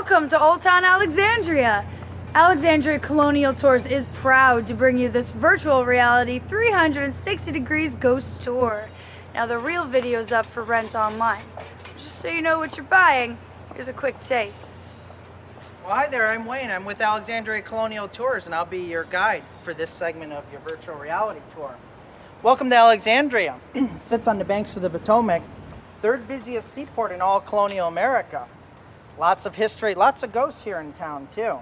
Welcome to Old Town Alexandria. Alexandria Colonial Tours is proud to bring you this virtual reality 360 degrees ghost tour. Now the real video's up for rent online. Just so you know what you're buying, here's a quick taste. Well, hi there, I'm Wayne. I'm with Alexandria Colonial Tours, and I'll be your guide for this segment of your virtual reality tour. Welcome to Alexandria. It sits on the banks of the Potomac, third busiest seaport in all colonial America. Lots of history, lots of ghosts here in town too.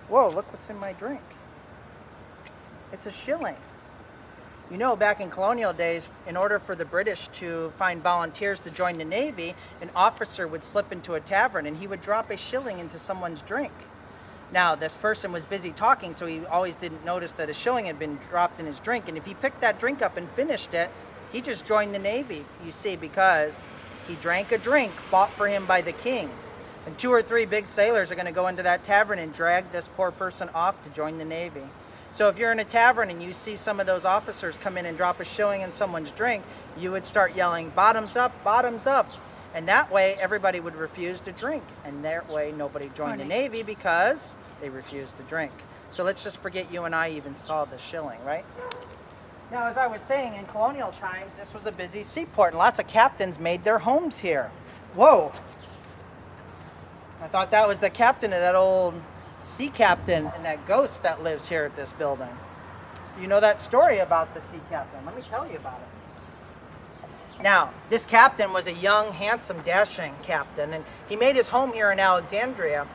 Whoa, look what's in my drink. It's a shilling. You know, back in colonial days, in order for the British to find volunteers to join the Navy, an officer would slip into a tavern and he would drop a shilling into someone's drink. Now, this person was busy talking, so he always didn't notice that a shilling had been dropped in his drink. And if he picked that drink up and finished it, he just joined the Navy, you see, because he drank a drink bought for him by the king. And 2 or 3 big sailors are going to go into that tavern and drag this poor person off to join the Navy. So if you're in a tavern and you see some of those officers come in and drop a shilling in someone's drink, you would start yelling, "Bottoms up, bottoms up." And that way everybody would refuse to drink. And that way nobody joined the Navy because they refused to drink. So let's just forget you and I even saw the shilling, right? Now, as I was saying, in colonial times, this was a busy seaport and lots of captains made their homes here. Whoa. I thought that was the captain of that old sea captain and that ghost that lives here at this building. You know that story about the sea captain? Let me tell you about it. Now, this captain was a young, handsome, dashing captain, and he made his home here in Alexandria.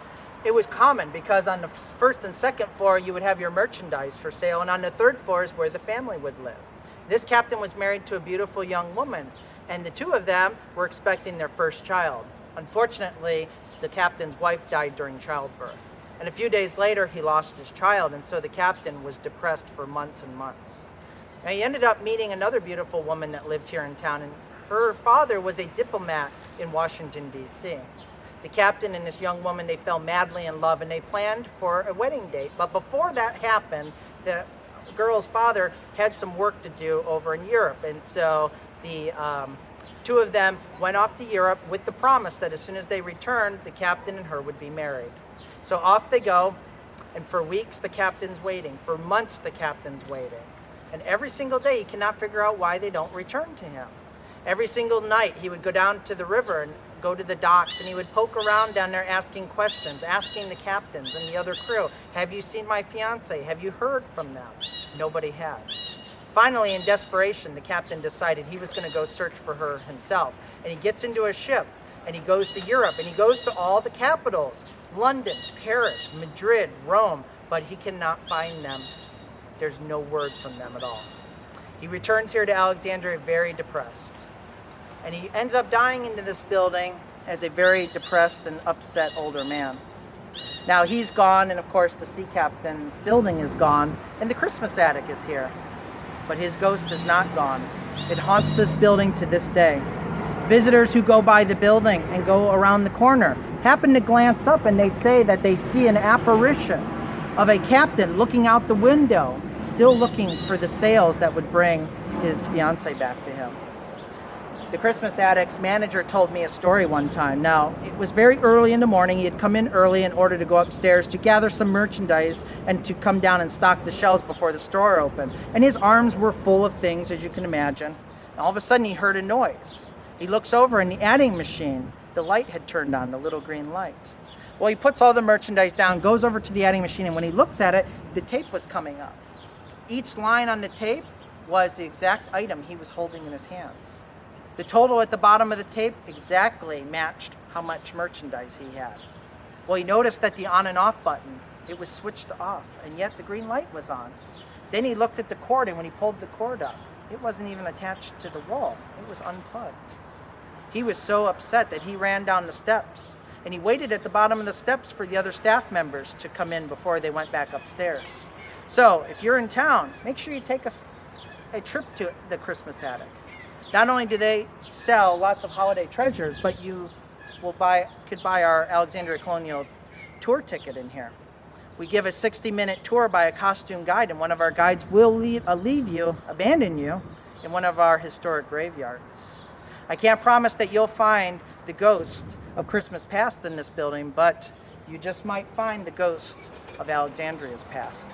It was common because on the first and second floor you would have your merchandise for sale, and on the third floor is where the family would live. This captain was married to a beautiful young woman, and the two of them were expecting their first child. Unfortunately, the captain's wife died during childbirth. And a few days later, he lost his child, and so the captain was depressed for months and months. And he ended up meeting another beautiful woman that lived here in town, and her father was a diplomat in Washington, D.C. The captain and this young woman, they fell madly in love, and they planned for a wedding date. But before that happened, the girl's father had some work to do over in Europe, and so the two of them went off to Europe with the promise that as soon as they returned, the captain and her would be married. So off they go, and for weeks the captain's waiting. For months the captain's waiting. And every single day he cannot figure out why they don't return to him. Every single night he would go down to the river and go to the docks, and he would poke around down there asking questions, asking the captains and the other crew, "Have you seen my fiance? Have you heard from them?" Nobody had. Finally, in desperation, the captain decided he was going to go search for her himself. And he gets into a ship, and he goes to Europe, and he goes to all the capitals, London, Paris, Madrid, Rome, but he cannot find them. There's no word from them at all. He returns here to Alexandria very depressed. And he ends up dying into this building as a very depressed and upset older man. Now he's gone, and of course the sea captain's building is gone, and the Christmas attic is here. But his ghost is not gone. It haunts this building to this day. Visitors who go by the building and go around the corner happen to glance up, and they say that they see an apparition of a captain looking out the window, still looking for the sails that would bring his fiancée back to him. The Christmas attic's manager told me a story one time. Now, it was very early in the morning. He had come in early in order to go upstairs to gather some merchandise and to come down and stock the shelves before the store opened. And his arms were full of things, as you can imagine. And all of a sudden, he heard a noise. He looks over, and the adding machine, the light had turned on, the little green light. Well, he puts all the merchandise down, goes over to the adding machine, and when he looks at it, the tape was coming up. Each line on the tape was the exact item he was holding in his hands. The total at the bottom of the tape exactly matched how much merchandise he had. Well, he noticed that the on and off button, it was switched off, and yet the green light was on. Then he looked at the cord, and when he pulled the cord up, it wasn't even attached to the wall. It was unplugged. He was so upset that he ran down the steps, and he waited at the bottom of the steps for the other staff members to come in before they went back upstairs. So if you're in town, make sure you take a trip to the Christmas attic. Not only do they sell lots of holiday treasures, but you could buy our Alexandria Colonial Tour ticket in here. We give a 60-minute tour by a costume guide, and one of our guides will abandon you in one of our historic graveyards. I can't promise that you'll find the ghost of Christmas past in this building, but you just might find the ghost of Alexandria's past.